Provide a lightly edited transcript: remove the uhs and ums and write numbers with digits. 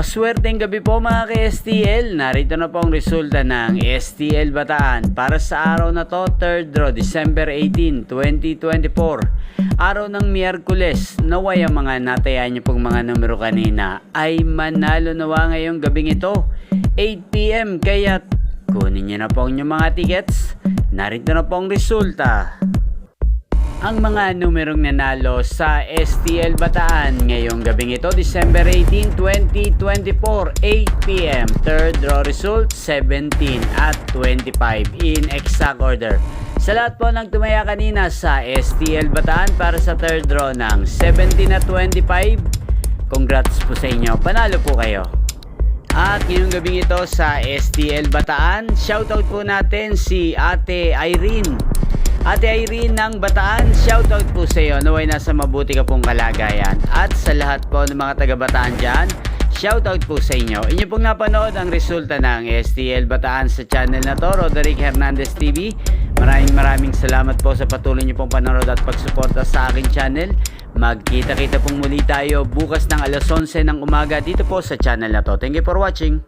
Maswerteng gabi po mga ka-STL. Narito na po ang resulta ng STL Bataan para sa araw na to, 3rd draw, December 18, 2024. Araw ng Miyerkules. Naway ang mga natayaan niyo pong mga numero kanina ay manalo nawa ngayong gabing ito, 8 PM. Kaya kunin niyo na po ang inyong mga tickets. Narito na po ang resulta. Ang mga numerong nanalo sa STL Bataan ngayong gabing ito, December 18, 2024, 8 PM. Third draw result, 17 at 25 in exact order. Sa lahat po ng tumaya kanina sa STL Bataan para sa third draw ng 17 at 25, congrats po sa inyo. Panalo po kayo. At ngayong gabing ito sa STL Bataan, shoutout po natin si Ate Irene. Ate Irene ng Bataan, shoutout po sa iyo. Naway nasa mabuti ka pong kalagayan. At sa lahat po ng mga taga Bataan dyan, shoutout po sa inyo. Inyo pong napanood ang resulta ng STL Bataan sa channel na to, Roderick Hernandez TV. Maraming salamat po sa patuloy niyo pong panonood at pagsuporta sa aking channel. Magkita-kita pong muli tayo bukas ng alas 11 ng umaga dito po sa channel na to. Thank you for watching.